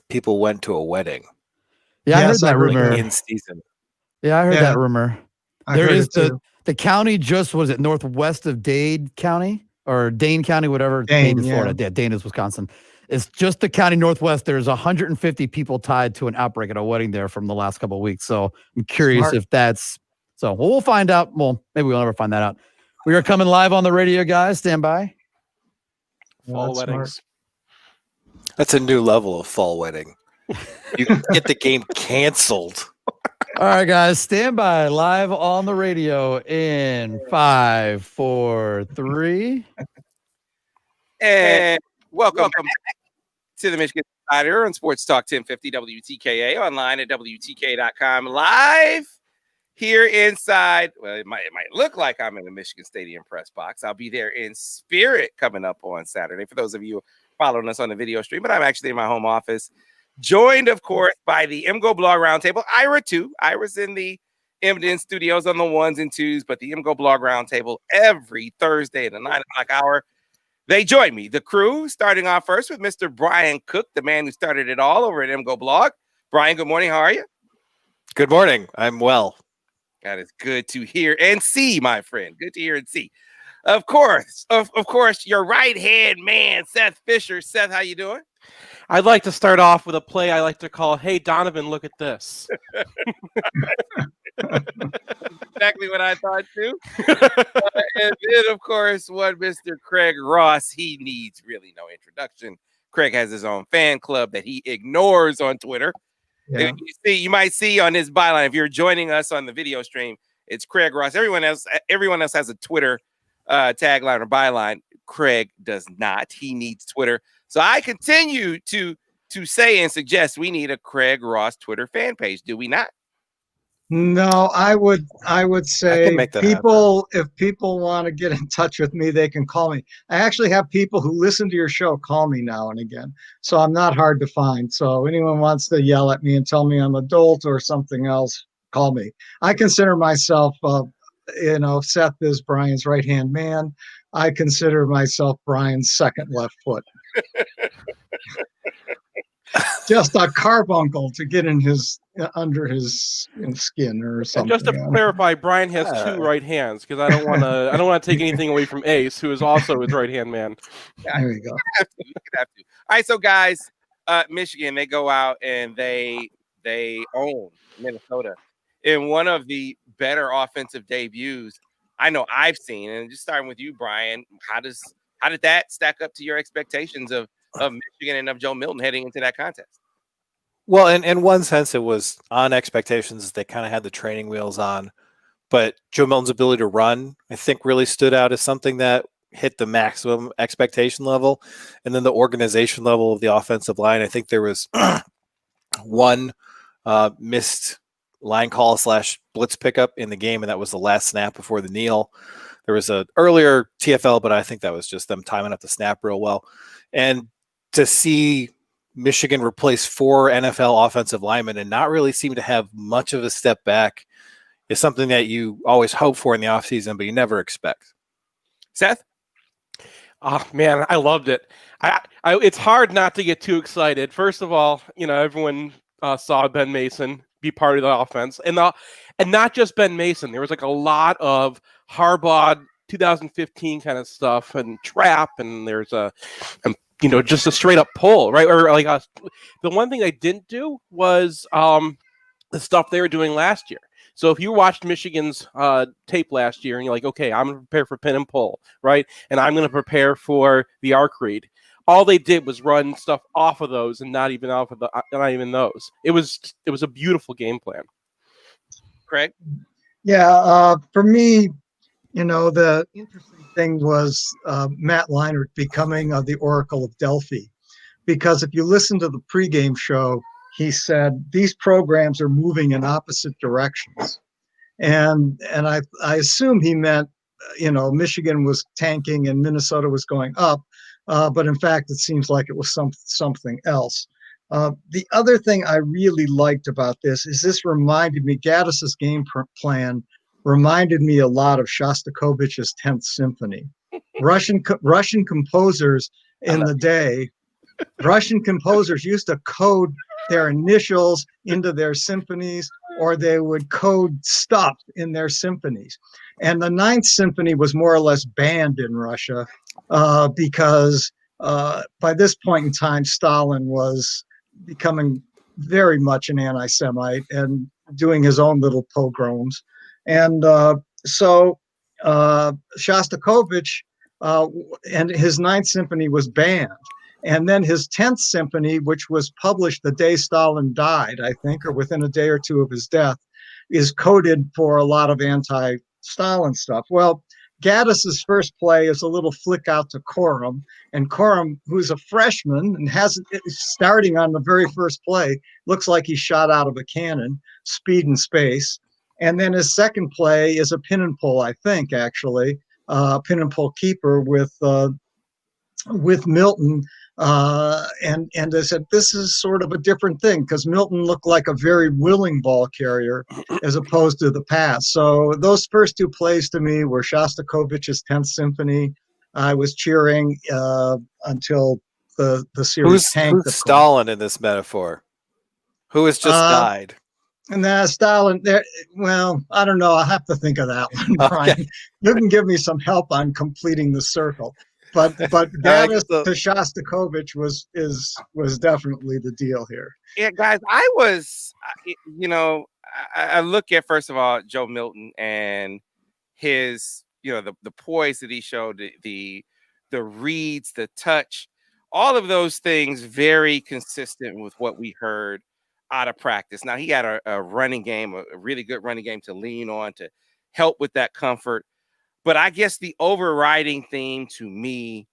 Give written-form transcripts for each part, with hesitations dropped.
people went to a wedding. Yeah, I heard that rumor. In season. Yeah, I heard that rumor. There is the county just, was it northwest of Dade County or Dane County, whatever? Dane, is Florida. Yeah, Dane is Wisconsin. It's just the county northwest. There's 150 people tied to an outbreak at a wedding there from the last couple of weeks. So I'm curious if that's so. We'll find out. Well, maybe we'll never find that out. We are coming live on the radio, guys. Stand by. Fall weddings. Smart. That's a new level of fall wedding. You can get the game canceled. All right, guys, stand by. Live on the radio in 5, 4, 3. And welcome to the Michigan Insider on Sports Talk 1050 WTKA, online at WTK.com, live here inside. Well, it might look like I'm in the Michigan Stadium press box. I'll be there in spirit coming up on Saturday for those of you following us on the video stream, but I'm actually in my home office, joined, of course, by the MGoBlog Roundtable. Ira, too. Ira's in the Emden studios on the 1s and 2s, but the MGoBlog Roundtable every Thursday at the 9 o'clock hour. They join me, the crew, starting off first with Mr. Brian Cook, the man who started it all over at MGoBlog. Brian, good morning. How are you? Good morning. I'm well. That is good to hear and see, my friend. Good to hear and see. Of course, your right-hand man, Seth Fisher. Seth, how you doing? I'd like to start off with a play I like to call, "Hey, Donovan, look at this." Exactly what I thought, too. And then, of course, Mr. Craig Ross. He needs really no introduction. Craig has his own fan club that he ignores on Twitter. Yeah. You might see on his byline, if you're joining us on the video stream, it's Craig Ross. Everyone else has a Twitter tagline or byline. Craig does not. He needs Twitter. So I continue to say and suggest we need a Craig Ross Twitter fan page. Do we not? No, I would say if people want to get in touch with me, they can call me. I actually have people who listen to your show call me now and again, so I'm not hard to find. So anyone wants to yell at me and tell me I'm adult or something else, call me. I consider myself, Seth is Brian's right-hand man. I consider myself Brian's second left foot. Just a carbuncle to get in under his skin or something. And just to clarify, Brian has two right hands because I don't want to take anything away from Ace, who is also his right hand man. There you go. You have to. All right, so guys, Michigan, they go out and they own Minnesota in one of the better offensive debuts I know I've seen. And just starting with you, Brian, how did that stack up to your expectations of Michigan and of Joe Milton heading into that contest? Well, in one sense, it was on expectations. They kind of had the training wheels on, but Joe Milton's ability to run, I think, really stood out as something that hit the maximum expectation level. And then the organization level of the offensive line, I think there was one missed line call / blitz pickup in the game, and that was the last snap before the kneel. There was an earlier TFL, but I think that was just them timing up the snap real well. And to see Michigan replace 4 NFL offensive linemen and not really seem to have much of a step back is something that you always hope for in the offseason, but you never expect. Seth? Oh, man, I loved it. It's hard not to get too excited. First of all, everyone saw Ben Mason be part of the offense. And not just Ben Mason. There was like a lot of Harbaugh 2015 kind of stuff and trap, and there's just a straight up pull, right? Or the one thing they didn't do was the stuff they were doing last year. So if you watched Michigan's tape last year and you're like, okay, I'm going to prepare for pin and pull, right? And I'm going to prepare for the arc read. All they did was run stuff off of those and not even those. It was a beautiful game plan. Craig? Yeah, for me, the interesting thing was Matt Leinart becoming the Oracle of Delphi, because if you listen to the pregame show, he said these programs are moving in opposite directions, and I assume he meant Michigan was tanking and Minnesota was going up, but in fact it seems like it was something else. The other thing I really liked about this is this reminded me, Gaddis's game plan reminded me a lot of Shostakovich's 10th Symphony. Russian composers in the day Russian composers used to code their initials into their symphonies, or they would code stuff in their symphonies. And the Ninth Symphony was more or less banned in Russia because by this point in time, Stalin was becoming very much an anti-Semite and doing his own little pogroms. And so Shostakovich and his Ninth Symphony was banned. And then his 10th Symphony, which was published the day Stalin died, I think, or within a day or two of his death, is coded for a lot of anti-Stalin stuff. Well, Gaddis's first play is a little flick out to Coram, and Coram, who's a freshman and starting on the very first play, looks like he's shot out of a cannon, Speed and Space. And then his second play is a pin and pull, I think, actually, pin and pull keeper with Milton. And I said, this is sort of a different thing because Milton looked like a very willing ball carrier as opposed to the past. So those first two plays to me were Shostakovich's 10th Symphony. I was cheering until the series tanked. Who's Stalin in this metaphor? Who has just died? And Stalin, there. Well, I don't know. I'll have to think of that one, Brian. Okay. You can give me some help on completing the circle. But Gaddis to Shostakovich was definitely the deal here. Yeah, guys, I look at, first of all, Joe Milton and his, the poise that he showed, the reads, the touch, all of those things very consistent with what we heard out of practice. Now, he had a running game, a really good running game to lean on to help with that comfort. But I guess the overriding theme to me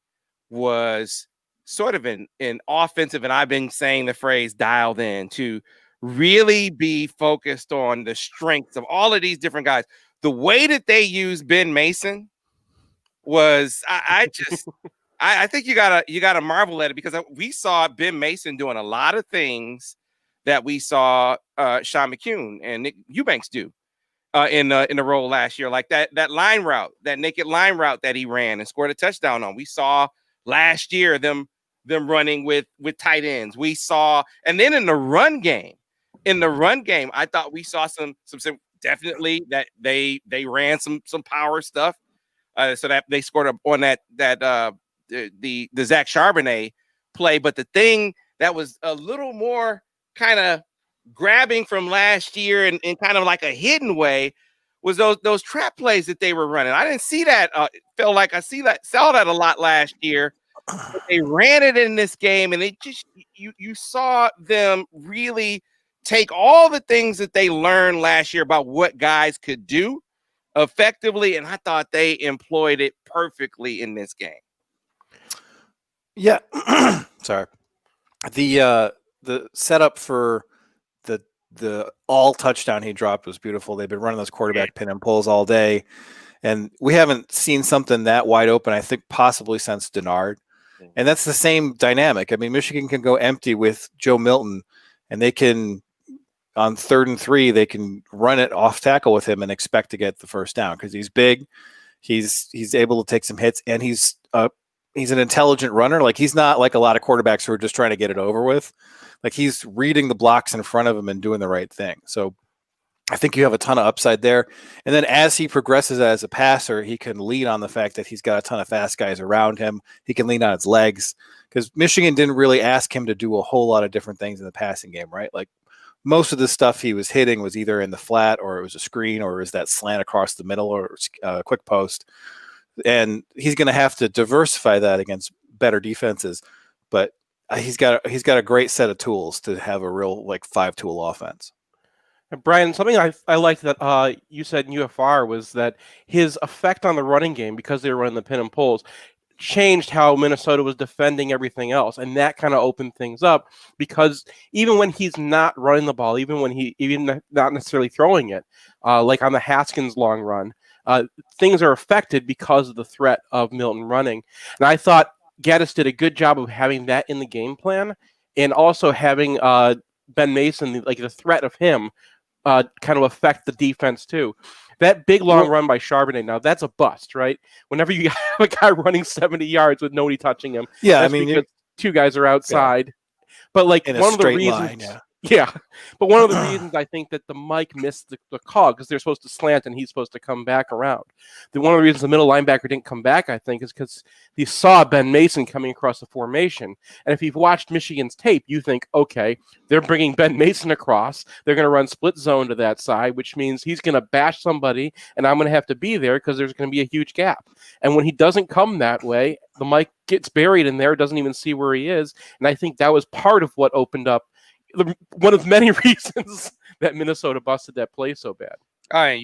was sort of an offensive, and I've been saying the phrase dialed in, to really be focused on the strengths of all of these different guys. The way that they used Ben Mason was, I think you gotta marvel at it, because we saw Ben Mason doing a lot of things that we saw Sean McCune and Nick Eubanks do. In the role last year, like that line route, that naked line route that he ran and scored a touchdown on. We saw last year them running with tight ends. We saw, and then in the run game, I thought we saw some definitely that they ran some power stuff, so that they scored on that the Zach Charbonnet play. But the thing that was a little more kind of grabbing from last year and kind of like a hidden way was those trap plays that they were running. I didn't see that. Felt like saw that a lot last year. But they ran it in this game, and it just you saw them really take all the things that they learned last year about what guys could do effectively, and I thought they employed it perfectly in this game. Yeah, sorry. The setup for the all touchdown he dropped was beautiful. They've been running those quarterback pin and pulls all day, and we haven't seen something that wide open, I think, possibly since Denard. And that's the same dynamic. I mean, Michigan can go empty with Joe Milton, and they can, on 3rd and 3, they can run it off tackle with him and expect to get the first down because he's big, he's able to take some hits, and he's an intelligent runner. Like, he's not like a lot of quarterbacks who are just trying to get it over with. Like, he's reading the blocks in front of him and doing the right thing. So I think you have a ton of upside there. And then as he progresses as a passer, he can lean on the fact that he's got a ton of fast guys around him. He can lean on his legs because Michigan didn't really ask him to do a whole lot of different things in the passing game, right? Like, most of the stuff he was hitting was either in the flat, or it was a screen, or it was that slant across the middle, or quick post. And he's going to have to diversify that against better defenses. But he's got a great set of tools to have a real, like, 5-tool offense. And Brian, something I liked that you said in UFR was that his effect on the running game, because they were running the pin and pulls, changed how Minnesota was defending everything else, and that kind of opened things up, because even when he's not running the ball, even not necessarily throwing it, like on the Haskins long run, things are affected because of the threat of Milton running. And I thought Gaddis did a good job of having that in the game plan, and also having Ben Mason, like the threat of him, kind of affect the defense too. That big long run by Charbonnet, now that's a bust, right? Whenever you have a guy running 70 yards with nobody touching him. Yeah, I mean, two guys are outside. But like In a one of the straight reasons, line, yeah. yeah. But one of the reasons I think that the Mike missed the call, because they're supposed to slant and he's supposed to come back around. One of the reasons the middle linebacker didn't come back, I think, is because he saw Ben Mason coming across the formation. And if you've watched Michigan's tape, you think, okay, they're bringing Ben Mason across. They're going to run split zone to that side, which means he's going to bash somebody, and I'm going to have to be there because there's going to be a huge gap. And when he doesn't come that way, the Mike gets buried in there, doesn't even see where he is. And I think that was part of what opened up one of many reasons that Minnesota busted that play so bad. And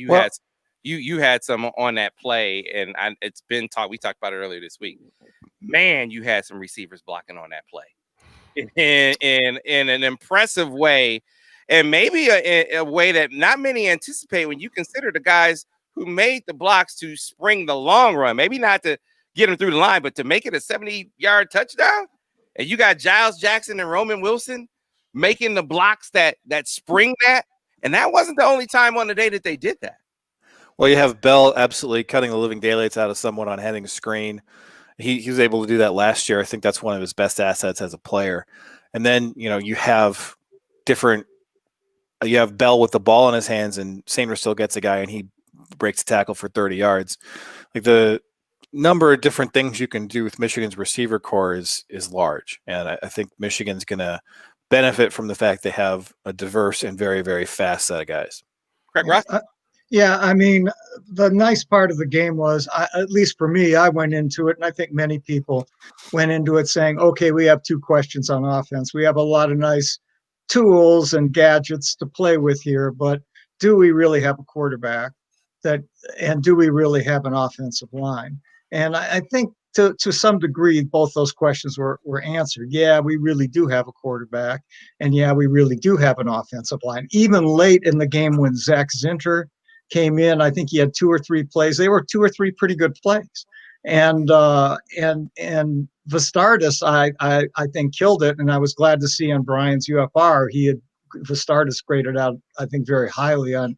you had some on that play, and it's been talked. We talked about it earlier this week. Man, you had some receivers blocking on that play in an impressive way, and maybe a way that not many anticipate when you consider the guys who made the blocks to spring the long run. Maybe not to get them through the line, but to make it a 70-yard touchdown. And you got Giles Jackson and Roman Wilson making the blocks that spring that. And that wasn't the only time on the day that they did that. Well, you have Bell absolutely cutting the living daylights out of someone on heading screen. He was able to do that last year. I think that's one of his best assets as a player. And then, you have Bell with the ball in his hands, and Sainer still gets a guy and he breaks a tackle for 30 yards. Like, the number of different things you can do with Michigan's receiver core is large. And I think Michigan's going to benefit from the fact they have a diverse and very, very fast set of guys. Correct, Ross? Yeah, I mean, the nice part of the game was, at least for me, I went into it, and I think many people went into it saying, okay, we have two questions on offense. We have a lot of nice tools and gadgets to play with here, but do we really have a quarterback? And do we really have an offensive line? And I think to some degree, both those questions were answered. Yeah, we really do have a quarterback, and yeah, we really do have an offensive line. Even late in the game when Zach Zinter came in, I think he had 2 or 3 plays. They were 2 or 3 pretty good plays, and Vastardis, I think, killed it. And I was glad to see on Brian's UFR Vastardis graded out, I think, very highly on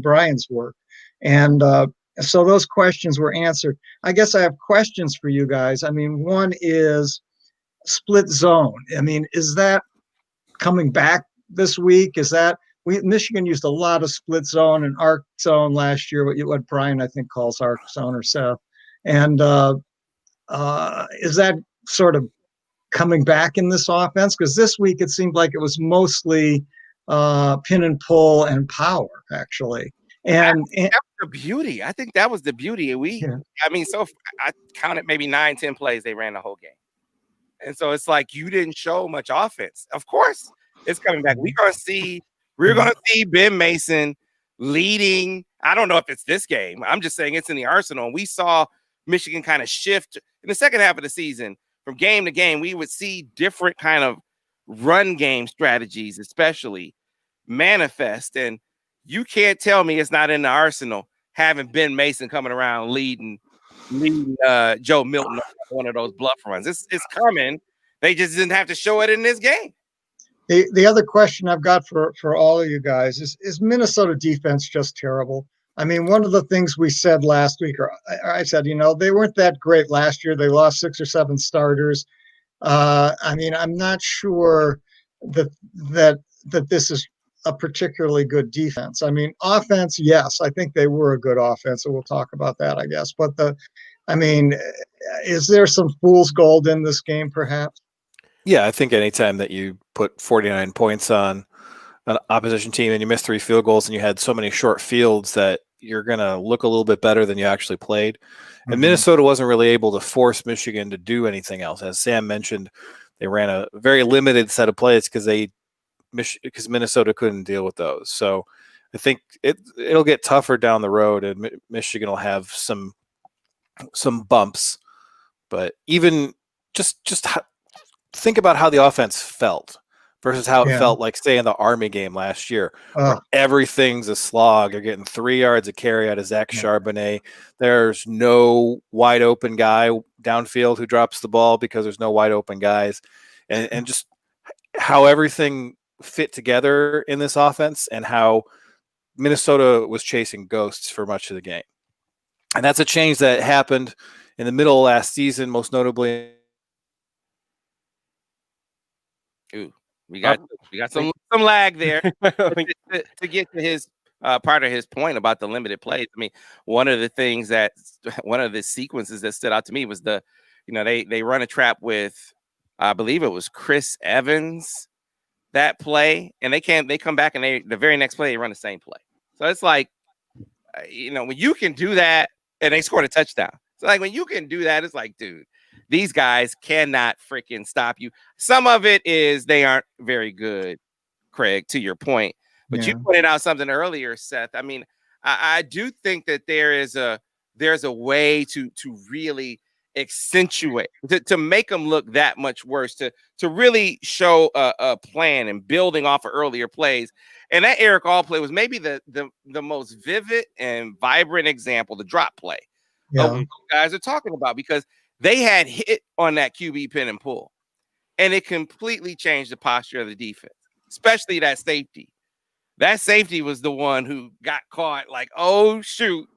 Brian's work, and so those questions were answered. I guess I have questions for you guys. I mean, one is split zone. I mean, is that coming back this week? Michigan used a lot of split zone and arc zone last year, what Brian, I think, calls arc zone, or Seth. And is that sort of coming back in this offense? Because this week it seemed like it was mostly pin and pull and power, actually. And that was the beauty. I think that was the beauty. So I counted maybe 9-10 plays they ran the whole game. And so it's like, you didn't show much offense. Of course, it's coming back. We're going to see Ben Mason leading. I don't know if it's this game. I'm just saying it's in the arsenal. We saw Michigan kind of shift in the second half of the season from game to game. We would see different kind of run game strategies, especially manifest. And you can't tell me it's not in the arsenal, having Ben Mason coming around leading Joe Milton on one of those bluff runs. It's coming. They just didn't have to show it in this game. The other question I've got for all of you guys is Minnesota defense just terrible? I mean, one of the things we said last week, or I said, they weren't that great last year. They lost 6 or 7 starters. I mean, I'm not sure that this is a particularly good defense. I mean, offense, yes, I think they were a good offense, and we'll talk about that, I guess. But is there some fool's gold in this game, perhaps? Yeah, I think anytime that you put 49 points on an opposition team and you miss 3 field goals and you had so many short fields, that you're going to look a little bit better than you actually played. Mm-hmm. And Minnesota wasn't really able to force Michigan to do anything else. As Sam mentioned, they ran a very limited set of plays because Minnesota couldn't deal with those. So I think it'll get tougher down the road, and Michigan will have some bumps. But even just think about how the offense felt versus how it felt like, say, in the Army game last year, where everything's a slog. You're getting 3 yards of carry out of Zach Charbonnet. There's no wide open guy downfield who drops the ball because there's no wide open guys, and just how everything fit together in this offense, and how Minnesota was chasing ghosts for much of the game. And that's a change that happened in the middle of last season, most notably We got some lag there. To get to his part of his point about the limited plays. I mean, one of the sequences that stood out to me was they run a trap with, I believe it was Chris Evans, that play, and they come back and the very next play they run the same play. So it's like, when you can do that, and they scored a touchdown. So like when you can do that, it's like, dude, these guys cannot freaking stop you. Some of it is they aren't very good, Craig, to your point. But you pointed out something earlier, Seth. I mean, I do think that there's a way to really accentuate, to make them look that much worse, to really show a plan and building off of earlier plays. And that Eric All play was maybe the most vivid and vibrant example, the drop play of what you guys are talking about, because they had hit on that QB pin and pull, and it completely changed the posture of the defense, especially that safety. That safety was the one who got caught like, oh, shoot,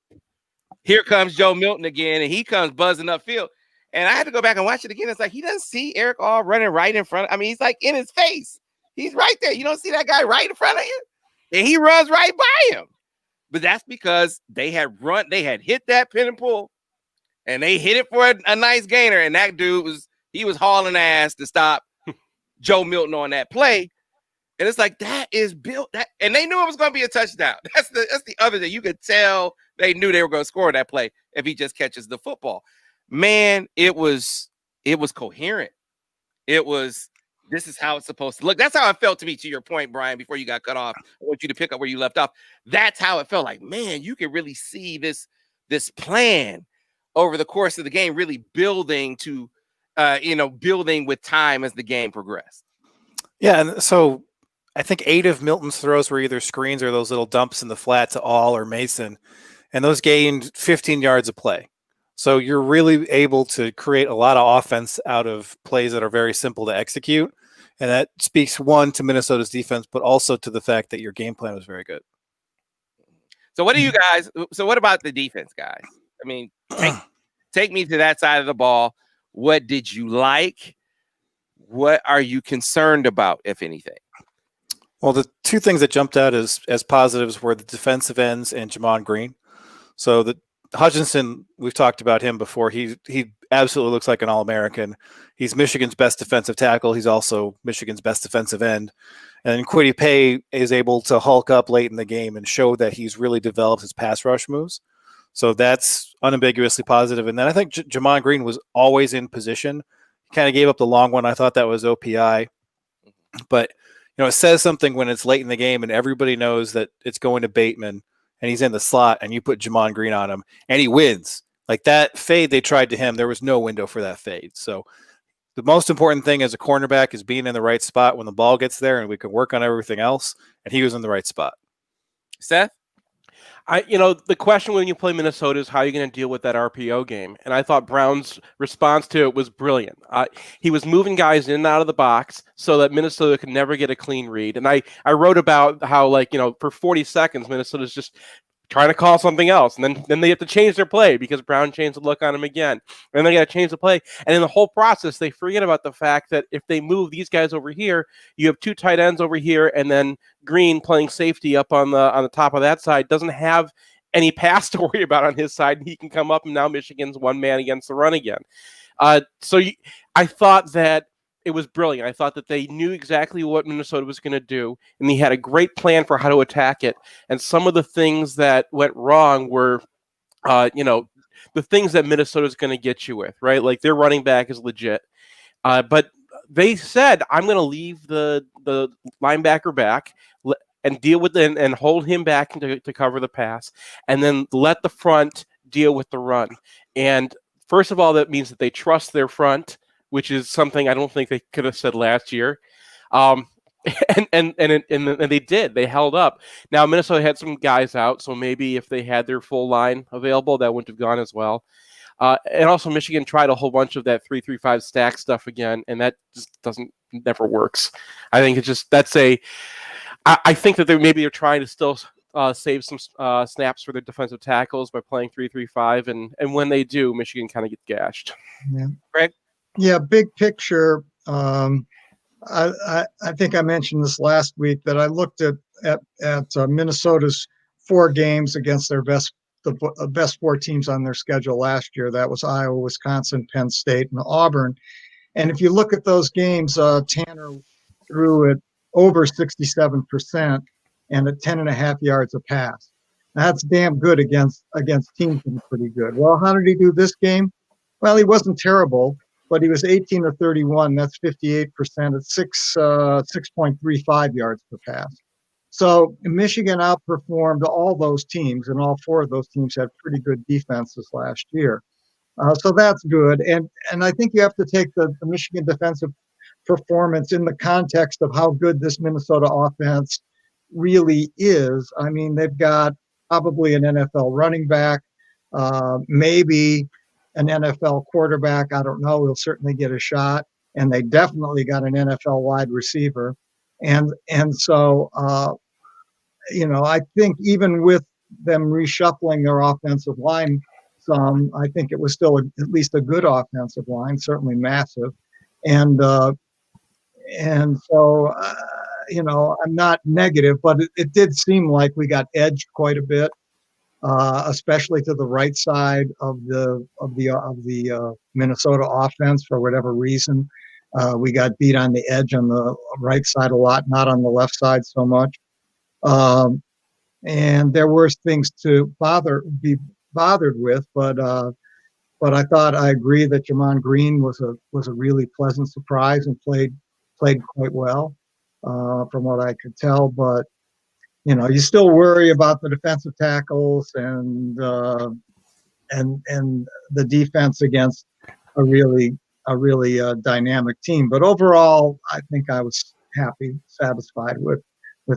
here comes Joe Milton again, and he comes buzzing upfield. And I had to go back and watch it again. It's like he doesn't see Eric All running right in front. I mean, he's like in his face. He's right there. You don't see that guy right in front of you? And he runs right by him. But that's because they had hit that pin and pull, and they hit it for a nice gainer. And that dude was hauling ass to stop Joe Milton on that play. And it's like, that is built that, and they knew it was going to be a touchdown. That's the other thing. You could tell they knew they were going to score that play if he just catches the football. Man, it was coherent. This is how it's supposed to look. That's how it felt to me, to your point, Brian, before you got cut off. I want you to pick up where you left off. That's how it felt. Like, man, you can really see this plan over the course of the game really building to, building with time as the game progressed. Yeah, and so I think 8 of Milton's throws were either screens or those little dumps in the flat to All or Mason, and those gained 15 yards of play. So you're really able to create a lot of offense out of plays that are very simple to execute. And that speaks, one, to Minnesota's defense, but also to the fact that your game plan was very good. So what about the defense, guys? I mean, take me to that side of the ball. What did you like? What are you concerned about, if anything? Well, the two things that jumped out as positives were the defensive ends and Jamon Green. So the Hutchinson, we've talked about him before. He absolutely looks like an All-American. He's Michigan's best defensive tackle. He's also Michigan's best defensive end. And Kwity Paye is able to hulk up late in the game and show that he's really developed his pass rush moves. So that's unambiguously positive. And then I think Jamon Green was always in position. He kind of gave up the long one. I thought that was OPI. But, it says something when it's late in the game and everybody knows that it's going to Bateman and he's in the slot and you put Jamon Green on him and he wins. Like that fade they tried to him, there was no window for that fade. So the most important thing as a cornerback is being in the right spot when the ball gets there, and we can work on everything else. And he was in the right spot. Seth? The question when you play Minnesota is how you're going to deal with that RPO game. And I thought Brown's response to it was brilliant. He was moving guys in and out of the box so that Minnesota could never get a clean read. And I wrote about how, for 40 seconds, Minnesota's just trying to call something else. And then they have to change their play because Brown changed the look on him again. And they got to change the play. And in the whole process, they forget about the fact that if they move these guys over here, you have 2 tight ends over here, and then Green playing safety up on the top of that side doesn't have any pass to worry about on his side. He can come up, and now Michigan's one man against the run again. I thought that it was brilliant. I thought that they knew exactly what Minnesota was going to do, and they had a great plan for how to attack it. And some of the things that went wrong were, the things that Minnesota's going to get you with, right? Like their running back is legit. But they said, I'm going to leave the linebacker back and deal with it and hold him back to cover the pass, and then let the front deal with the run. And first of all, that means that they trust their front, which is something I don't think they could have said last year. And they did. They held up. Now, Minnesota had some guys out, so maybe if they had their full line available, that wouldn't have gone as well. And also, Michigan tried a whole bunch of that 3-3-5 stack stuff again, and that just never works. I think I think that they're trying to still save some snaps for their defensive tackles by playing 3-3-5, and when they do, Michigan kind of gets gashed. Yeah. Greg? Yeah, big picture. I think I mentioned this last week that I looked at Minnesota's 4 games against their best 4 teams on their schedule last year. That was Iowa, Wisconsin, Penn State, and Auburn. And if you look at those games, Tanner threw it over 67% and at 10.5 yards a pass. That's damn good against teams that are pretty good. Well, how did he do this game? Well, he wasn't terrible, but he was 18 or 31. That's 58% at 6.35 yards per pass. So Michigan outperformed all those teams, and all 4 of those teams had pretty good defenses last year. So that's good. And I think you have to take the Michigan defensive performance in the context of how good this Minnesota offense really is. I mean, they've got probably an NFL running back, maybe an NFL quarterback. I don't know. He'll certainly get a shot. And they definitely got an NFL wide receiver. And so, I think even with them reshuffling their offensive line some, I think it was still at least a good offensive line, certainly massive. And so, I'm not negative, but it did seem like we got edged quite a bit, especially to the right side of the Minnesota offense for whatever reason. We got beat on the edge on the right side a lot, not on the left side so much. And there were things to be bothered with, but I thought I agree that Jamon Green was a really pleasant surprise and played quite well, from what I could tell. But you still worry about the defensive tackles and the defense against a really dynamic team. But overall, I think I was satisfied with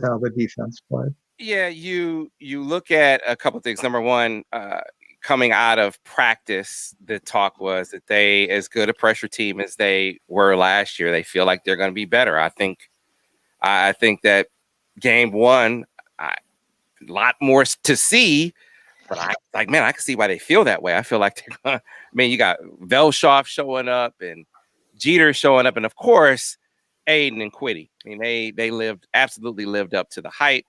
how the defense played. Yeah, you look at a couple of things. Number one, coming out of practice, the talk was that they, as good a pressure team as they were last year, they feel like they're going to be better. I think that game 1, a lot more to see, but I can see why they feel that way. I feel like they're gonna, you got Velshoff showing up and Jeter showing up, and of course Aiden and Quiddy. They absolutely lived up to the hype.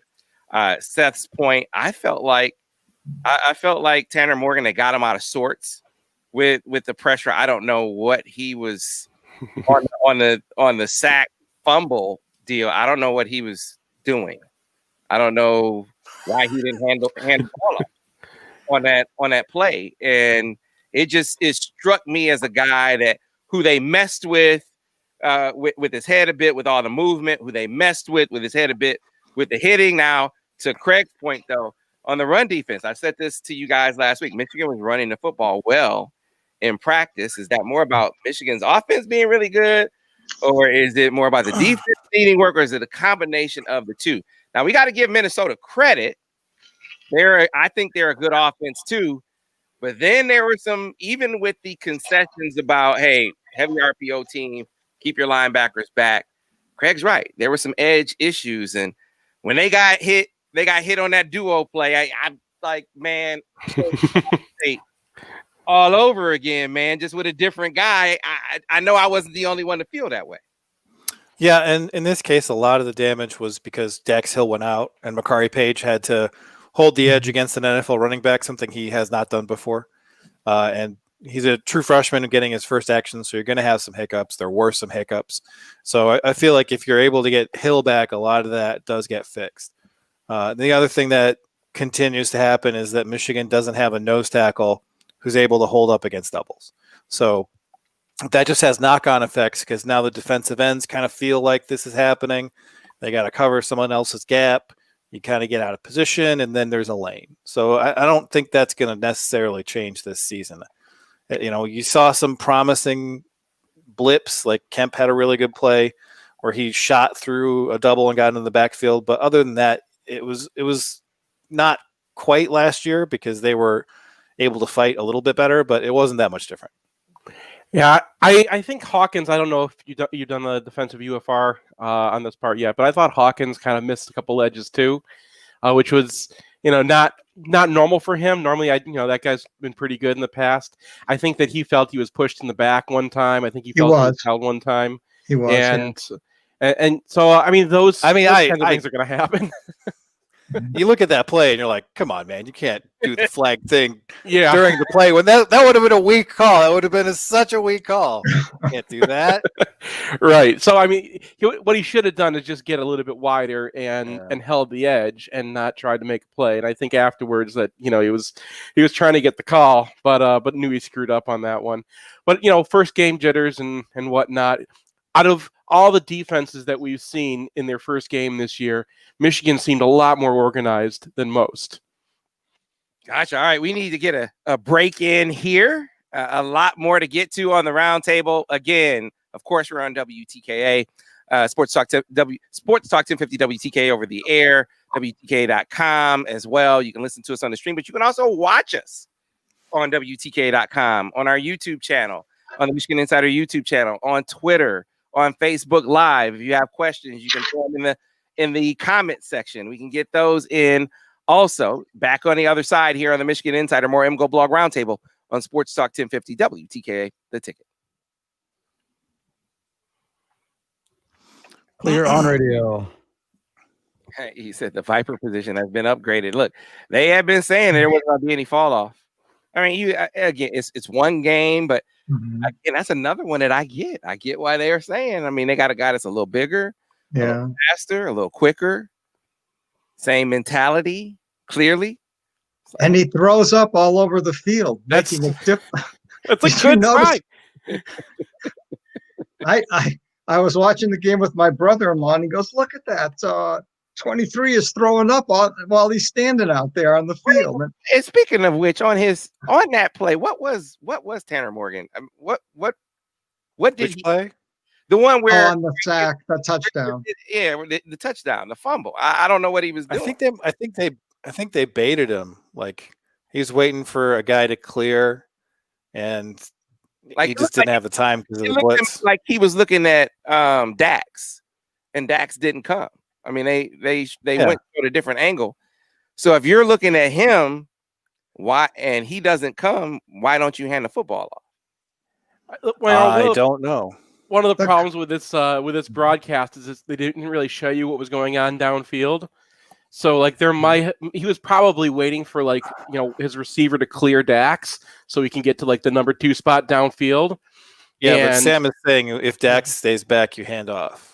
Seth's point, I felt like Tanner Morgan, they got him out of sorts with the pressure. I don't know what he was on the sack fumble deal. I don't know what he was doing. I don't know why he didn't hand the ball up on that play. And it struck me as a guy who they messed with his head a bit with all the movement, who they messed with his head a bit with the hitting. Now, to Craig's point, though, on the run defense, I said this to you guys last week. Michigan was running the football well in practice. Is that more about Michigan's offense being really good, or is it more about the defense needing work, or is it a combination of the two? Now, we got to give Minnesota credit. I think they're a good offense too, but then there were some, even with the concessions about, hey, heavy RPO team, keep your linebackers back. Craig's right. There were some edge issues, and when they got hit on that duo play. I'm like, man, all over again, man, just with a different guy. I know I wasn't the only one to feel that way. Yeah, and in this case, a lot of the damage was because Dax Hill went out and Makari Page had to hold the edge against an NFL running back, something he has not done before. And he's a true freshman getting his first action, so you're going to have some hiccups. There were some hiccups. So I feel like if you're able to get Hill back, a lot of that does get fixed. The other thing that continues to happen is that Michigan doesn't have a nose tackle who's able to hold up against doubles. So that just has knock-on effects because now the defensive ends kind of feel like this is happening. They got to cover someone else's gap. You kind of get out of position, and then there's a lane. So I don't think that's going to necessarily change this season. You saw some promising blips, like Kemp had a really good play where he shot through a double and got into the backfield. But other than that, it was not quite last year because they were able to fight a little bit better, but it wasn't that much different. Yeah, I think Hawkins, I don't know if you've done the defensive UFR on this part yet, but I thought Hawkins kind of missed a couple edges too, which was, not normal for him. Normally, that guy's been pretty good in the past. I think that he felt he was pushed in the back one time. I think he felt he was held one time. He was. And And so, I mean, those kinds of I things are going to happen. you look at that play and you're like, come on, man, you can't do the flag thing Yeah. during the play when that would have been a weak call. That would have been such a weak call. Can't do that. Right. So, I mean, what he should have done is just get a little bit wider and held the edge and not tried to make a play. And I think afterwards that, he was trying to get the call, but knew he screwed up on that one. But, first game jitters and whatnot. Out of all the defenses that we've seen in their first game this year, Michigan seemed a lot more organized than most. Gotcha. All right. We need to get a break in here. A lot more to get to on the roundtable. Again, of course, we're on WTKA, Sports Talk 1050 WTKA over the air, WTKA.com as well. You can listen to us on the stream, but you can also watch us on WTKA.com, on our YouTube channel, on the Michigan Insider YouTube channel, on Twitter, on Facebook Live. If you have questions, you can throw them in the comment section. We can get those in. Also, back on the other side here on the Michigan Insider, more MGoBlog Roundtable on Sports Talk 1050 WTKA, The Ticket. Clear on radio. He said the Viper position has been upgraded. Look, they have been saying there wasn't going to be any fall off. I mean, again, it's one game, but again, that's another one that I get. I get why they are saying. I mean, they got a guy that's a little bigger, a little faster, a little quicker, same mentality, clearly. And he throws up all over the field, making it different. That's a good try. I was watching the game with my brother-in-law, and he goes, "Look at that! 23 is throwing up while he's standing out there on the field." And speaking of which, on that play, what was Tanner Morgan? What did he play? The one where on the sack, the touchdown. Yeah, the touchdown, the fumble. I don't know what he was doing. I think they baited him. Like he was waiting for a guy to clear, and he just didn't have the time because of the blitz. Like he was looking at Dax, and Dax didn't come. I mean, they went to a different angle. So if you're looking at him, and he doesn't come, why don't you hand the football off? I don't know. One of the problems with this broadcast is they didn't really show you what was going on downfield. So like he was probably waiting for his receiver to clear Dax so he can get to like the number 2 spot downfield. Yeah, but Sam is saying if Dax stays back, you hand off.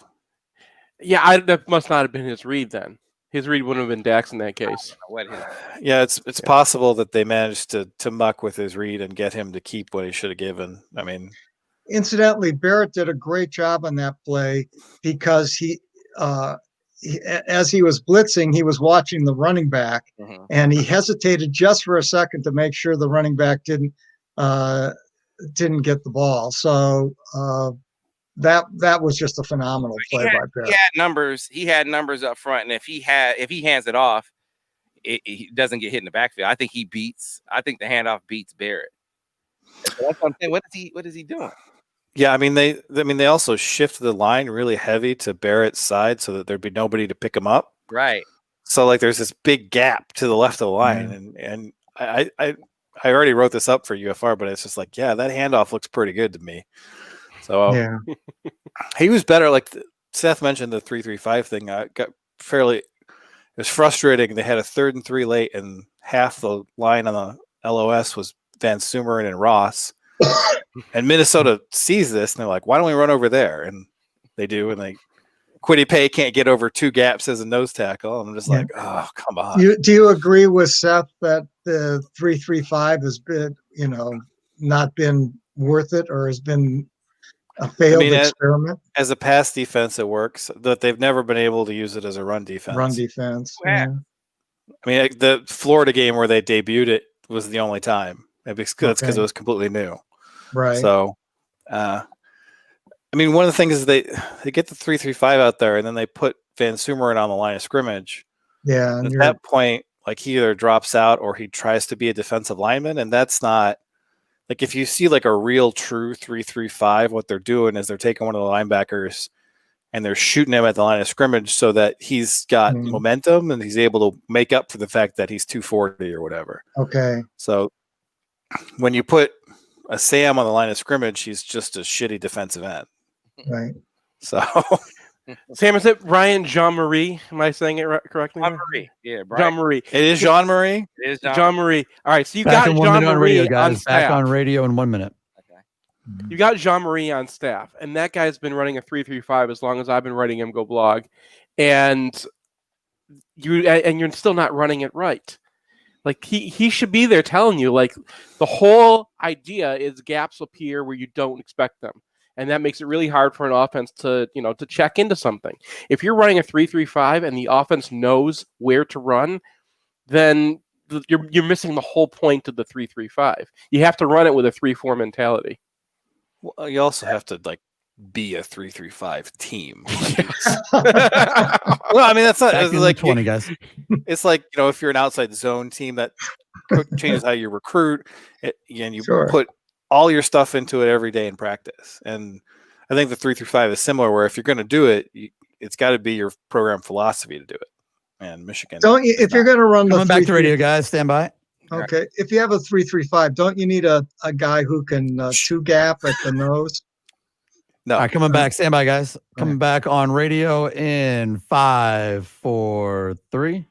Yeah, that must not have been his read then. His read wouldn't have been Dax in that case. Yeah, it's possible that they managed to muck with his read and get him to keep what he should have given. I mean, incidentally, Barrett did a great job on that play because he as he was blitzing, he was watching the running back, and he hesitated just for a second to make sure the running back didn't get the ball. So that was just a phenomenal play by Barrett. He had numbers up front, and if he hands it off, he doesn't get hit in the backfield. I think the handoff beats Barrett. So that's what I'm saying. What is he doing? Yeah, I mean they also shifted the line really heavy to Barrett's side so that there'd be nobody to pick him up. Right. So like there's this big gap to the left of the line, and I already wrote this up for UFR, but it's just like, yeah, that handoff looks pretty good to me. So he was better. Like Seth mentioned the 3-3-5 thing. It was frustrating. They had a 3rd and 3 late, and half the line on the LOS was Van Sumeren and Ross. And Minnesota sees this, and they're like, why don't we run over there? And they do, and Kwity Paye can't get over 2 gaps as a nose tackle. And I'm just like, oh, come on. Do you agree with Seth that the 3-3-5 has been, not been worth it, or has been a failed experiment? As a pass defense, it works. That they've never been able to use it as a run defense. Yeah. I mean, the Florida game where they debuted it was the only time. That's because it was completely new. Right. So, I mean, one of the things is they get the 3-3-5 out there, and then they put Van Sumeren on the line of scrimmage. Yeah. And at that point, like he either drops out or he tries to be a defensive lineman, and that's not like if you see like a real true 3-3-5, what they're doing is they're taking one of the linebackers and they're shooting him at the line of scrimmage so that he's got momentum and he's able to make up for the fact that he's 240 or whatever. Okay. So when you put a Sam on the line of scrimmage, he's just a shitty defensive end. Right. So Sam, is it Ryan Jean-Marie? Am I saying it correctly? Jean-Marie. Yeah, Brian. Jean-Marie. It is Jean-Marie. It is Jean-Marie. All right, so you Back got in 1 minute on radio, Jean-Marie guys. on Back staff. on radio in 1 minute. Okay. You got Jean-Marie on staff, and that guy's been running a 3-3-5 as long as I've been writing MGoBlog, and you're still not running it right. Like he should be there telling you, like, the whole idea is gaps appear where you don't expect them. And that makes it really hard for an offense to check into something. If you're running a 3-3-5 and the offense knows where to run, then you're missing the whole point of the 3-3-5. You have to run it with a 3-4 mentality. Well, you also have to be a 3-3-5 team. Well, I mean, that's not Back in like 20, guys. It's like, if you're an outside zone team that changes how you recruit, and you Sure. put all your stuff into it every day in practice. And I think the 3-3-5 is similar, where if you're going to do it, it's got to be your program philosophy to do it. And Michigan, Don't you? If you're going to run Coming the back to radio, guys. Stand by. Okay, if you have a 3-3-5, don't you need a guy who can two gap at the nose? no, All right, coming back. Stand by, guys. Coming back on radio in 5, 4, 3.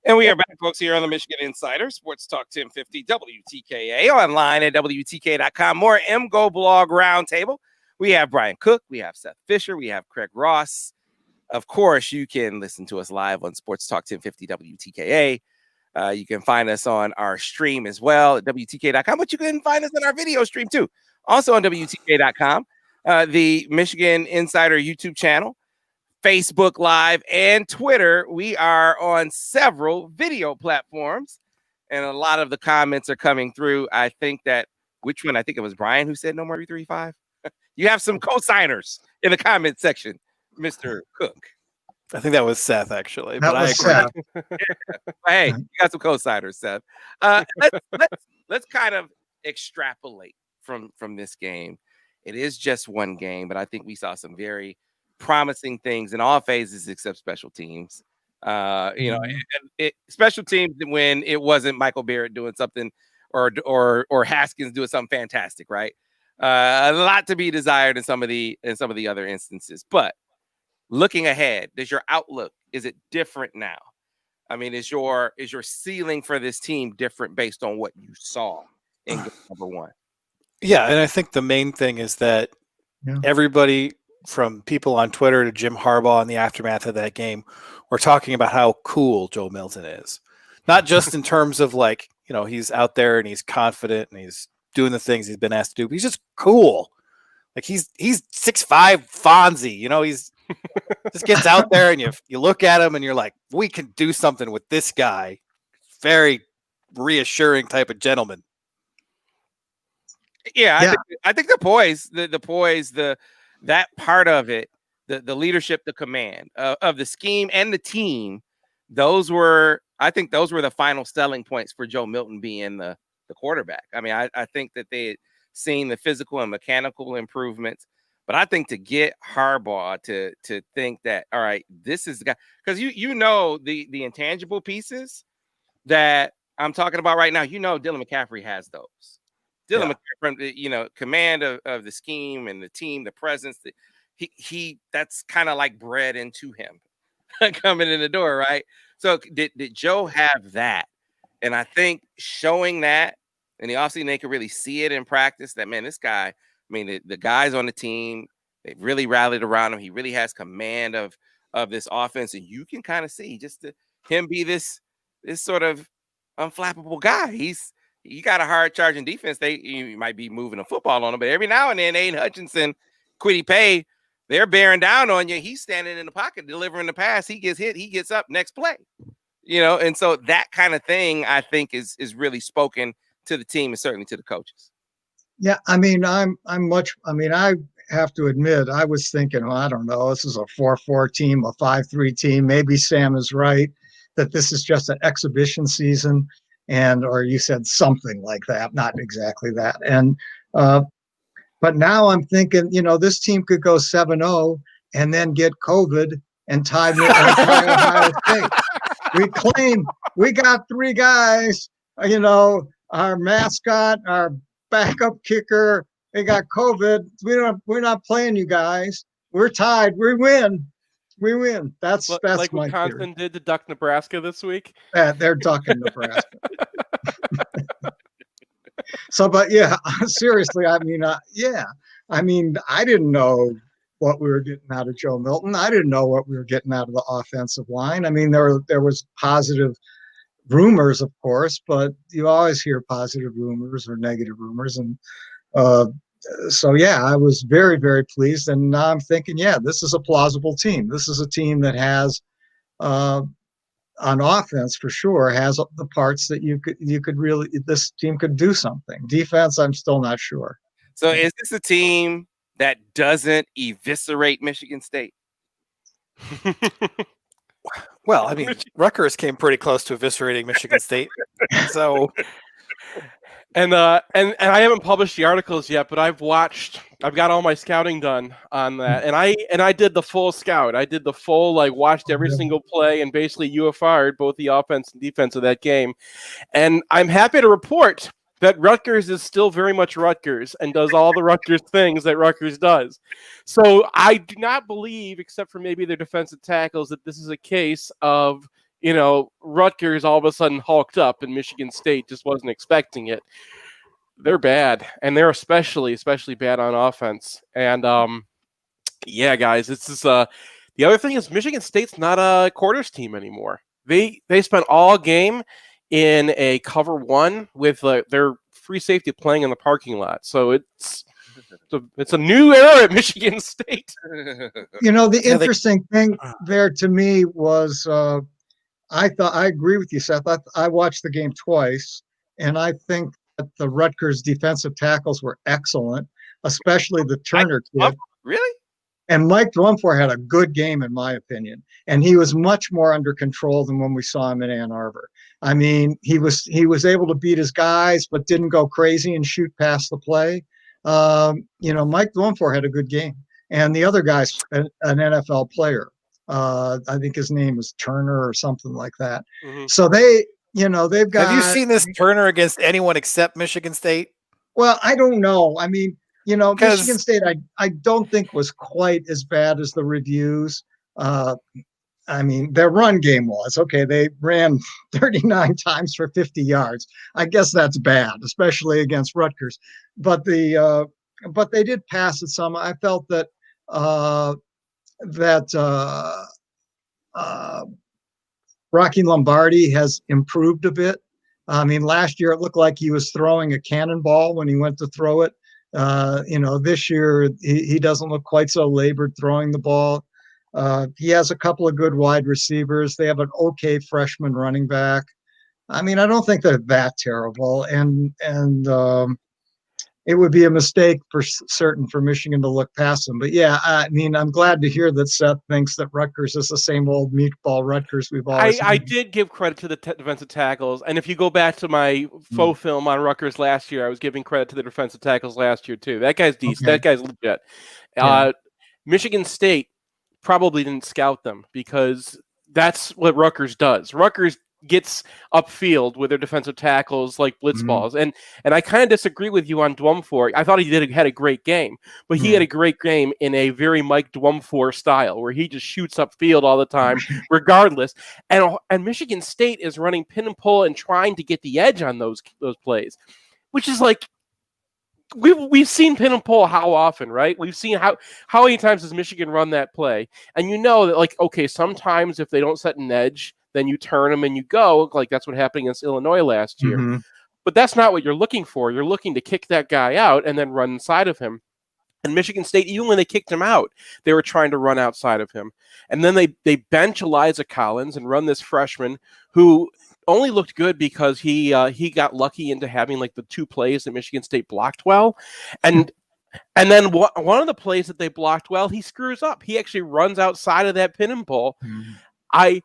And we are back, folks, here on the Michigan Insider, Sports Talk 1050 WTKA, online at WTK.com. More MGoBlog Roundtable. We have Brian Cook, we have Seth Fisher, we have Craig Ross. Of course, you can listen to us live on Sports Talk 1050 WTKA. You can find us on our stream as well at WTK.com, but you can find us on our video stream too, also on WTK.com, the Michigan Insider YouTube channel, Facebook Live, and Twitter. We are on several video platforms, and a lot of the comments are coming through. I think that, which one? I think it was Brian who said no more 3-3-5. You have some co-signers in the comment section, Mr. Cook. I think that was Seth, actually. That but was I agree. Seth. Hey, you got some co-signers, Seth. Let's kind of extrapolate from this game. It is just one game, but I think we saw some very promising things in all phases except special teams. Special teams when it wasn't Michael Barrett doing something or Haskins doing something fantastic, right? A lot to be desired in some of the other instances. But looking ahead, is your outlook, is it different now? I mean, is your ceiling for this team different based on what you saw in game number one? Yeah, and I think the main thing is that everybody, from people on Twitter to Jim Harbaugh in the aftermath of that game, were talking about how cool Joe Milton is. Not just in terms of he's out there and he's confident and he's doing the things he's been asked to do, but he's just cool. Like he's 6'5" Fonzie, he's just gets out there and you look at him and you're like, we can do something with this guy. Very reassuring type of gentleman. Yeah. I think the poise, that part of it, the leadership, the command of the scheme and the team, I think those were the final selling points for Joe Milton being the quarterback. I mean, I think that they had seen the physical and mechanical improvements, but I think to get Harbaugh to think that, all right, this is the guy, because the intangible pieces that I'm talking about right now, Dylan McCaffrey has those. Dylan McCaffrey, command of the scheme and the team, the presence, he that's kind of like bred into him coming in the door, right? So did Joe have that? And I think showing that in the offseason, they could really see it in practice that, man, this guy, I mean, the guys on the team, they really rallied around him. He really has command of this offense. And you can kind of see him be this sort of unflappable guy. You got a hard charging defense. You might be moving a football on him, but every now and then, Aiden Hutchinson, Kwity Paye, they're bearing down on you. He's standing in the pocket, delivering the pass. He gets hit. He gets up, next play. And so that kind of thing, I think, is really spoken to the team and certainly to the coaches. Yeah, I mean, I have to admit, I was thinking, well, I don't know, this is a 4-4 team, a 5-3 team. Maybe Sam is right that this is just an exhibition season, or you said something like that, not exactly that. And but now I'm thinking, this team could go 7-0 and then get COVID and tie Ohio State. We claim we got 3 guys, our mascot, our backup kicker, they got COVID. We're not playing you guys. We're tied. We win. We win. That's like my theory. Wisconsin did to duck Nebraska this week. They're ducking Nebraska. So, but yeah, seriously, I mean, I didn't know what we were getting out of Joe Milton. I didn't know what we were getting out of the offensive line. I mean, there was positive rumors, of course, but you always hear positive rumors or negative rumors. And so, yeah, I was very, very pleased. And now I'm thinking, yeah, this is a plausible team. This is a team that has, on offense for sure, has the parts that you could really, this team could do something. Defense, I'm still not sure. So is this a team that doesn't eviscerate Michigan State? Well, I mean, Rutgers came pretty close to eviscerating Michigan State. So, and I haven't published the articles yet, but I've got all my scouting done on that, and I did the full scout. I did the full, watched every single play and basically UFR'd both the offense and defense of that game. And I'm happy to report that Rutgers is still very much Rutgers and does all the Rutgers things that Rutgers does. So I do not believe, except for maybe their defensive tackles, that this is a case of, Rutgers all of a sudden hulked up and Michigan State just wasn't expecting it. They're bad, and they're especially bad on offense. And yeah, guys, this is the other thing is Michigan State's not a quarters team anymore. They spent all game in a cover one with their free safety playing in the parking lot. So it's a new era at Michigan State. The interesting thing there to me was I agree with you, Seth. I watched the game twice, and I think that the Rutgers defensive tackles were excellent, especially the Turner kid. Really? And Mike Dwumfor had a good game, in my opinion, and he was much more under control than when we saw him in Ann Arbor. I mean, he was able to beat his guys, but didn't go crazy and shoot past the play. Mike Dwumfor had a good game, and the other guy's an NFL player. I think his name is Turner or something like that. Mm-hmm. So they've got. Have you seen this Turner against anyone except Michigan State? Well, I don't know. I mean, Michigan State, I don't think was quite as bad as the reviews. I mean, their run game was okay. They ran 39 times for 50 yards. I guess that's bad, especially against Rutgers. But they did pass it some. I felt that Rocky Lombardi has improved a bit. I mean, last year it looked like he was throwing a cannonball when he went to throw it. This year he doesn't look quite so labored throwing the ball. He has a couple of good wide receivers. They have an okay freshman running back. I mean, I don't think they're that terrible, and it would be a mistake for certain for Michigan to look past them. But yeah, I mean, I'm glad to hear that Seth thinks that Rutgers is the same old meatball Rutgers we've always. I did give credit to the defensive tackles, and if you go back to my faux film on Rutgers last year, I was giving credit to the defensive tackles last year too. That guy's decent. Okay. That guy's legit. Yeah. Michigan State probably didn't scout them because that's what Rutgers does. Rutgers gets upfield with their defensive tackles like blitz balls. And I kind of disagree with you on Dwumfor. I thought he had a great game, but he had a great game in a very Mike Dwumfor style where he just shoots upfield all the time, regardless. And Michigan State is running pin and pull and trying to get the edge on those plays, which is like, we've seen pin and pull how often, right? We've seen how many times does Michigan run that play? And you know that, like, okay, sometimes if they don't set an edge, then you turn them and you go. Like that's what happened against Illinois last year. Mm-hmm. But that's not what you're looking for. You're looking to kick that guy out and then run inside of him. And Michigan State, even when they kicked him out, they were trying to run outside of him. And then they bench Elijah Collins and run this freshman who only looked good because he got lucky into having like the two plays that Michigan State blocked well. And then one of the plays that they blocked well, he screws up. He actually runs outside of that pin and pull. Mm-hmm.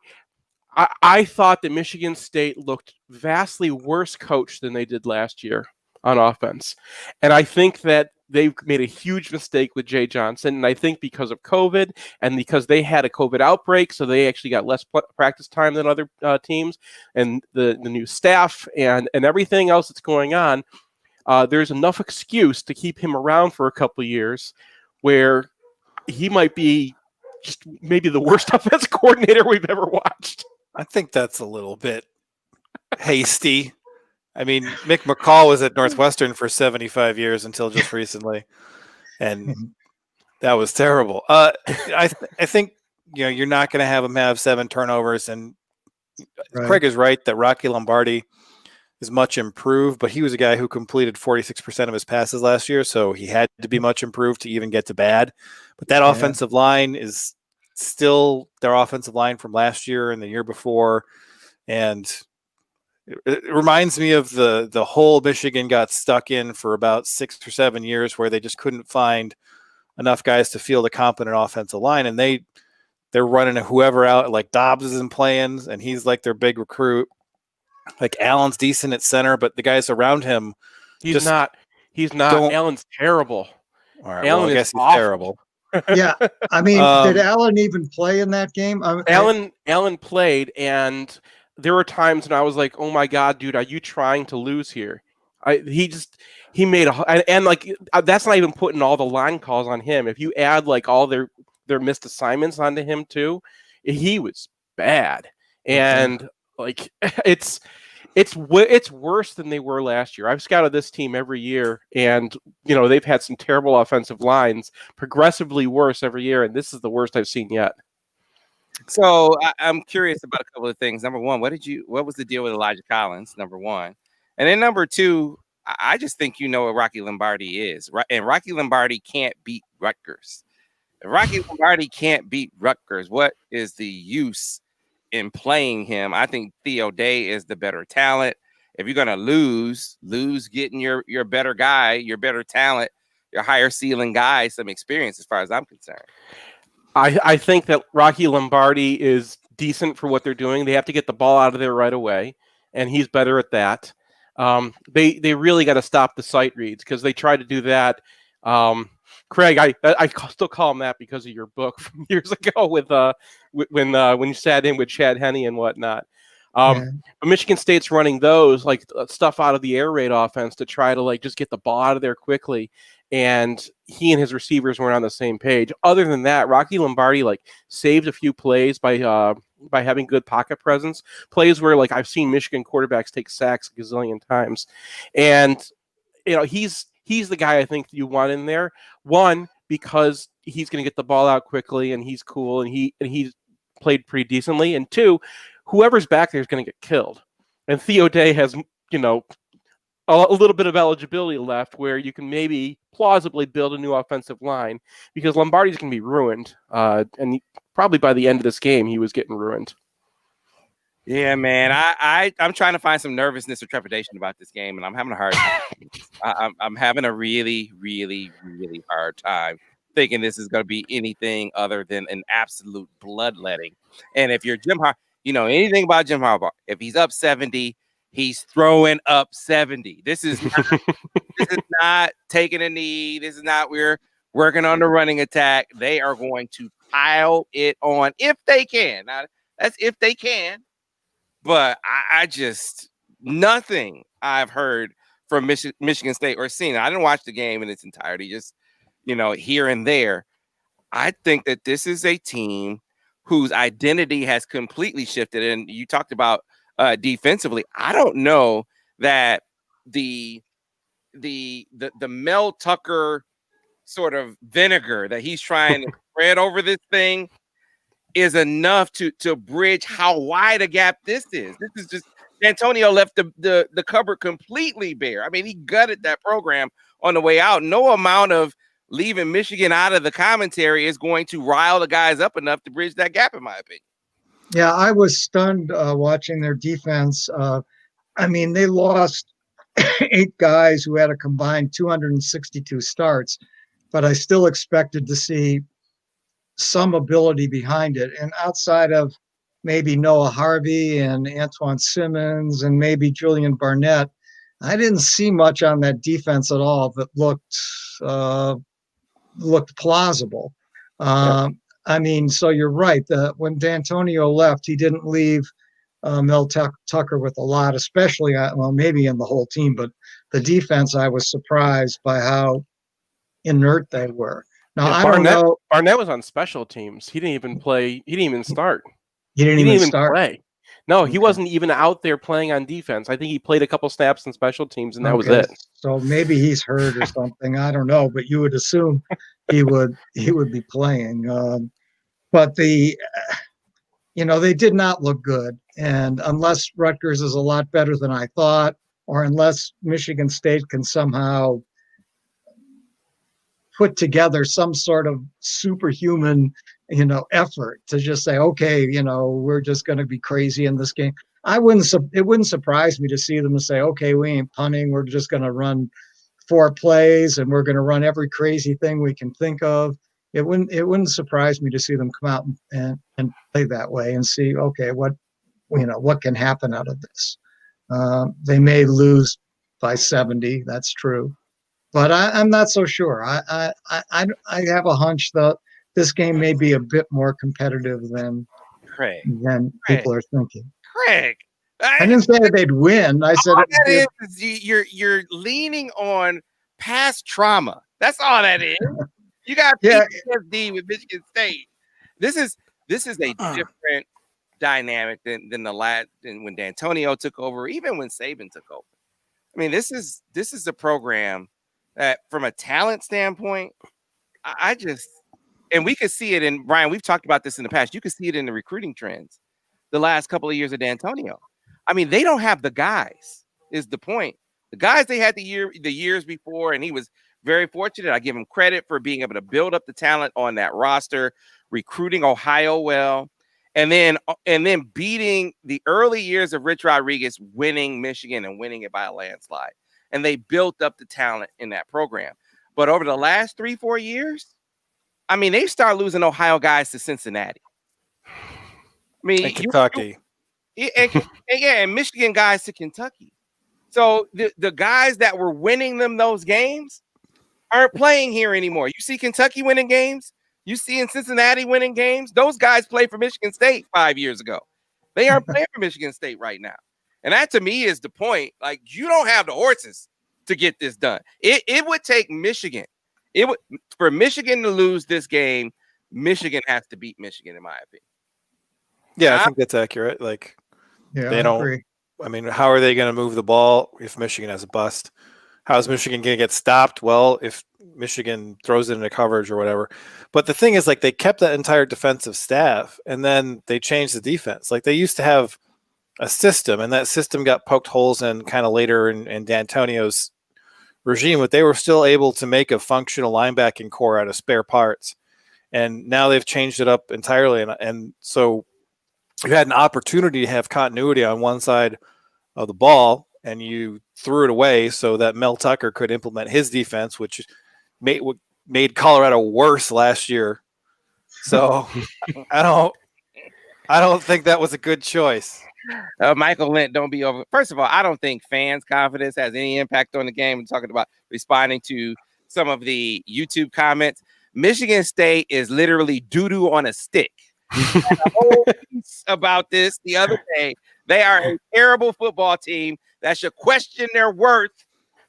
I thought that Michigan State looked vastly worse coached than they did last year on offense. And I think that they've made a huge mistake with Jay Johnson. And I think because of COVID and because they had a COVID outbreak, so they actually got less practice time than other teams, and the new staff and everything else that's going on, there's enough excuse to keep him around for a couple of years where he might be just maybe the worst offensive coordinator we've ever watched. I think that's a little bit hasty. I mean, Mick McCall was at Northwestern for 75 years until just recently, and that was terrible. I think you're not going to have him have 7 turnovers, and Craig is right that Rocky Lombardi is much improved, but he was a guy who completed 46% of his passes last year, so he had to be much improved to even get to bad. But that offensive line is still their offensive line from last year and the year before, and it reminds me of the hole Michigan got stuck in for about 6 or 7 years, where they just couldn't find enough guys to field a competent offensive line, and they're running whoever out. Like Dobbs isn't playing, and he's like their big recruit. Like Allen's decent at center, but the guys around him, he's not. Allen's terrible. All right, Allen I guess is he's awful. terrible. Yeah, I mean, did Allen even play in that game? Allen played, and there were times when I was like, "Oh my God, dude, are you trying to lose here?" He made and like that's not even putting all the line calls on him. If you add like all their missed assignments onto him too, he was bad, and like it's worse than they were last year. I've scouted this team every year, and they've had some terrible offensive lines, progressively worse every year, and this is the worst I've seen yet. So I'm curious about a couple of things. Number one, what was the deal with Elijah Collins? Number one, and then number two, I just think what Rocky Lombardi is, right? And Rocky Lombardi can't beat Rutgers. If Rocky Lombardi can't beat Rutgers, what is the use in playing him? I think Theo Day is the better talent. If you're gonna lose getting your better guy, your better talent, your higher ceiling guy some experience, as far as I'm concerned. I think that Rocky Lombardi is decent for what they're doing. They have to get the ball out of there right away, and he's better at that. They really got to stop the sight reads, because they tried to do that. Craig, I still call him that because of your book from years ago with when you sat in with Chad Henne and whatnot. But Michigan State's running those like stuff out of the air raid offense to try to like just get the ball out of there quickly. And he and his receivers weren't on the same page. Other than that, Rocky Lombardi like saved a few plays by having good pocket presence. Plays where like I've seen Michigan quarterbacks take sacks a gazillion times, and he's the guy I think you want in there. One, because he's going to get the ball out quickly, and he's cool, and he's played pretty decently. And two, whoever's back there is going to get killed. And Theo Day has a little bit of eligibility left where you can maybe plausibly build a new offensive line, because Lombardi's going to be ruined. And probably by the end of this game, he was getting ruined. Yeah, man. I'm trying to find some nervousness or trepidation about this game, and I'm having a hard time. I'm having a really, really, really hard time thinking this is going to be anything other than an absolute bloodletting. And if you're Jim Harbaugh, anything about Jim Harbaugh, if he's up 70, he's throwing up 70. This is not taking a knee. This is not we're working on the running attack. They are going to pile it on if they can. Now, that's if they can. But I just nothing I've heard from Michigan State or seen. I didn't watch the game in its entirety, just here and there. I think that this is a team whose identity has completely shifted. And you talked about defensively. I don't know that the Mel Tucker sort of vinegar that he's trying to spread over this thing is enough to bridge how wide a gap this is. This is just Antonio left the cupboard completely bare. I mean, he gutted that program on the way out. No amount of leaving Michigan out of the commentary is going to rile the guys up enough to bridge that gap, in my opinion. Yeah, I was stunned watching their defense. I mean, they lost 8 guys who had a combined 262 starts, but I still expected to see some ability behind it. And outside of maybe Noah Harvey and Antoine Simmons and maybe Julian Barnett, I didn't see much on that defense at all that looked plausible. I mean, so you're right. When D'Antonio left, he didn't leave Mel Tucker with a lot, especially, maybe in the whole team, but the defense, I was surprised by how inert they were. Now, Yeah, I don't know. Barnett was on special teams. He didn't even play. He didn't even start. He didn't He didn't even even start. play. No, he Okay. wasn't even out there playing on defense. I think he played a couple snaps in special teams, and that was Okay, it. so maybe he's hurt or something. I don't know, but you would assume he would be playing. But they did not look good. And unless Rutgers is a lot better than I thought, or unless Michigan State can somehow put together some sort of superhuman, effort to just say, okay, we're just going to be crazy in this game. It wouldn't surprise me to see them say, okay, we ain't punting. We're just going to run 4 plays and we're going to run every crazy thing we can think of. It wouldn't surprise me to see them come out and play that way and see, okay, what can happen out of this. They may lose by 70. That's true. But I'm not so sure. I have a hunch that this game may be a bit more competitive than Craig. people are thinking. Craig. I didn't say they'd win. I said all that is you're leaning on past trauma. That's all that is. You got PTSD with Michigan State. This is a different dynamic than the last than when D'Antonio took over, even when Saban took over. I mean, this is a program that, from a talent standpoint, and we could see it in Brian. We've talked about this in the past. You could see it in the recruiting trends the last couple of years of D'Antonio. I mean, they don't have the guys, is the point. The guys they had the years before, and he was very fortunate. I give him credit for being able to build up the talent on that roster, recruiting Ohio well, and then beating the early years of Rich Rodriguez, winning Michigan and winning it by a landslide. And they built up the talent in that program. But over the last 3-4 years, I mean, they start losing Ohio guys to Cincinnati. I mean, and Kentucky. And Michigan guys to Kentucky. So the guys that were winning them those games aren't playing here anymore. You see Kentucky winning games. You see in Cincinnati winning games. Those guys played for Michigan State 5 years ago. They aren't playing for Michigan State right now. And that, to me, is the point. Like, you don't have the horses to get this done. It would take Michigan. For Michigan to lose this game, Michigan has to beat Michigan, in my opinion. Yeah, I think that's accurate. Like, they don't. Agree. I mean, how are they going to move the ball if Michigan has a bust? How is Michigan going to get stopped? Well, if Michigan throws it into coverage or whatever. But the thing is, like, they kept that entire defensive staff, and then they changed the defense. Like, they used to have a system, and that system got poked holes in kind of later in D'Antonio's regime, but they were still able to make a functional linebacking core out of spare parts. And now they've changed it up entirely. And so you had an opportunity to have continuity on one side of the ball, and you threw it away so that Mel Tucker could implement his defense, which made Colorado worse last year. So I don't think that was a good choice. Michael Lent, don't be over. First of all, I don't think fans' confidence has any impact on the game. I'm talking about responding to some of the YouTube comments. Michigan State is literally doo-doo on a stick. I had a whole piece about this the other day. They are a terrible football team that should question their worth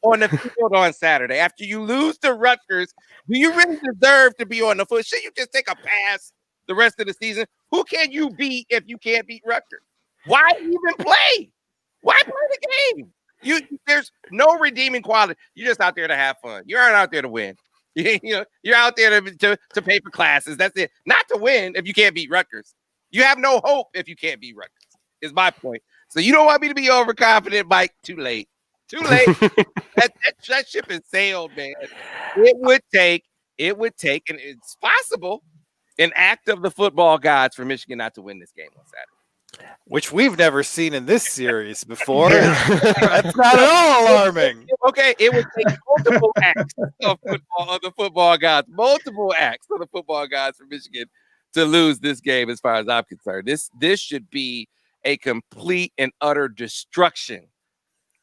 on the field on Saturday. After you lose to Rutgers, do you really deserve to be on the field? Should you just take a pass the rest of the season? Who can you beat if you can't beat Rutgers? Why even play? Why play the game? There's no redeeming quality. You're just out there to have fun. You aren't out there to win. You're out there to pay for classes. That's it. Not to win if you can't beat Rutgers. You have no hope if you can't beat Rutgers, is my point. So you don't want me to be overconfident, Mike. Too late. That ship has sailed, man. It would take, and it's possible, an act of the football gods for Michigan not to win this game on Saturday. Which we've never seen in this series before. That's not at all alarming. Okay, it would take multiple acts of the football gods, multiple acts of the football gods for Michigan to lose this game, as far as I'm concerned. This should be a complete and utter destruction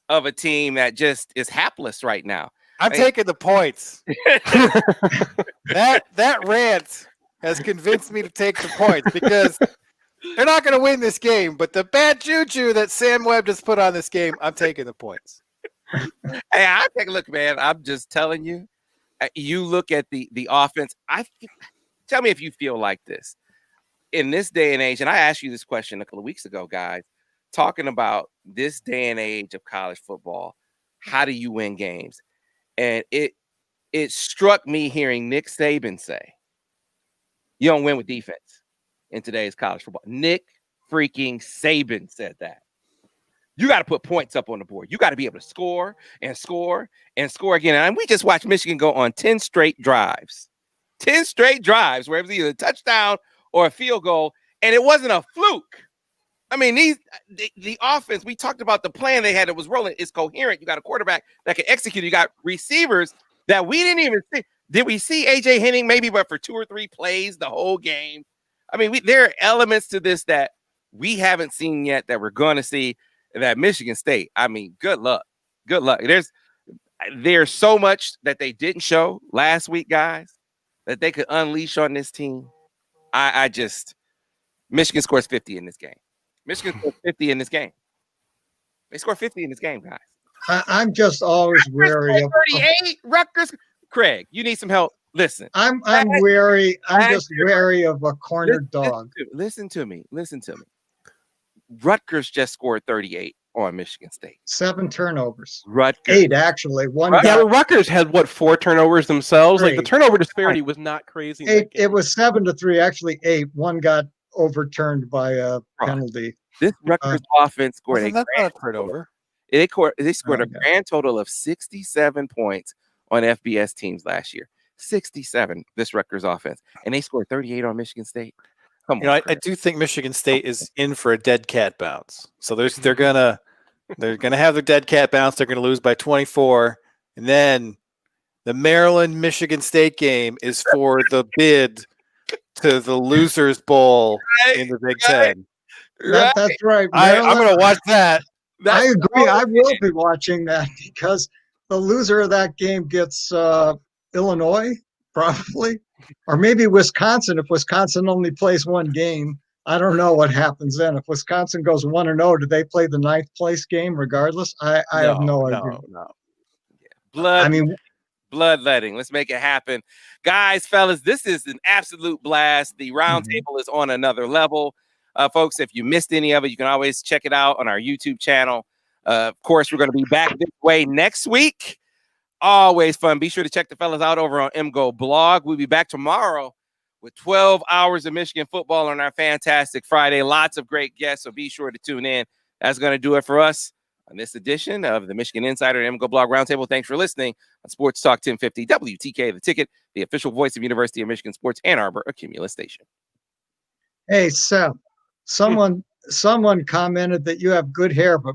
of a team that just is hapless right now. I'm taking the points. That rant has convinced me to take the points because they're not going to win this game, but the bad juju that Sam Webb just put on this game, I'm taking the points. Hey, I'll take a look, man. I'm just telling you, You look at the offense. Tell me if you feel like this in this day and age. And I asked you this question a couple of weeks ago, guys, talking about this day and age of college football. How do you win games? And it struck me hearing Nick Saban say, "You don't win with defense in today's college football." Nick freaking Saban said that. You got to put points up on the board. You got to be able to score and score and score again. And we just watched Michigan go on 10 straight drives. 10 straight drives where it was either a touchdown or a field goal, and it wasn't a fluke. I mean, the offense, we talked about the plan they had that was rolling. It's coherent. You got a quarterback that can execute. You got receivers that we didn't even see. Did we see A.J. Henning maybe but for 2 or 3 plays the whole game? I mean, there are elements to this that we haven't seen yet that we're going to see. That Michigan State, I mean, good luck. Good luck. There's so much that they didn't show last week, guys, that they could unleash on this team. Michigan scores 50 in this game. Michigan scores 50 in this game. They score 50 in this game, guys. I'm just always wary of 38. Rutgers. Craig, you need some help. Listen. I'm wary. I'm just wary of a cornered dog. Listen to me. Rutgers just scored 38 on Michigan State. 7 turnovers. Rutgers. 8, actually. Rutgers had, 4 turnovers themselves? 3. Like, the turnover disparity was not crazy. 8, it was 7-3, actually 8. 1 got overturned by a penalty. This Rutgers offense scored That's not a turnover. They scored a grand total of 67 points on FBS teams last year. 67, this Rutgers offense. And they scored 38 on Michigan State. I do think Michigan State is in for a dead cat bounce. So they're gonna have their dead cat bounce. They're gonna lose by 24, and then the Maryland Michigan State game is for the bid to the Losers Bowl in the Big Ten. That's right. I'm gonna watch that. I agree. I will be watching that because the loser of that game gets Illinois, probably. Or maybe Wisconsin, if Wisconsin only plays 1 game. I don't know what happens then. If Wisconsin goes 1-0, do they play the 9th place game regardless? I have no idea. No. Bloodletting. Let's make it happen. Guys, fellas, this is an absolute blast. The roundtable is on another level. Folks, if you missed any of it, you can always check it out on our YouTube channel. Of course, we're going to be back this way next week. Always fun. Be sure to check the fellas out over on MGoBlog. We'll be back tomorrow with 12 hours of Michigan football on our fantastic Friday. Lots of great guests, so be sure to tune in. That's going to do it for us on this edition of the Michigan Insider and MGoBlog Roundtable. Thanks for listening on Sports Talk 1050 WTK, The Ticket, the official voice of University of Michigan Sports Ann Arbor, a Cumulus station. Hey, Seth, someone commented that you have good hair, but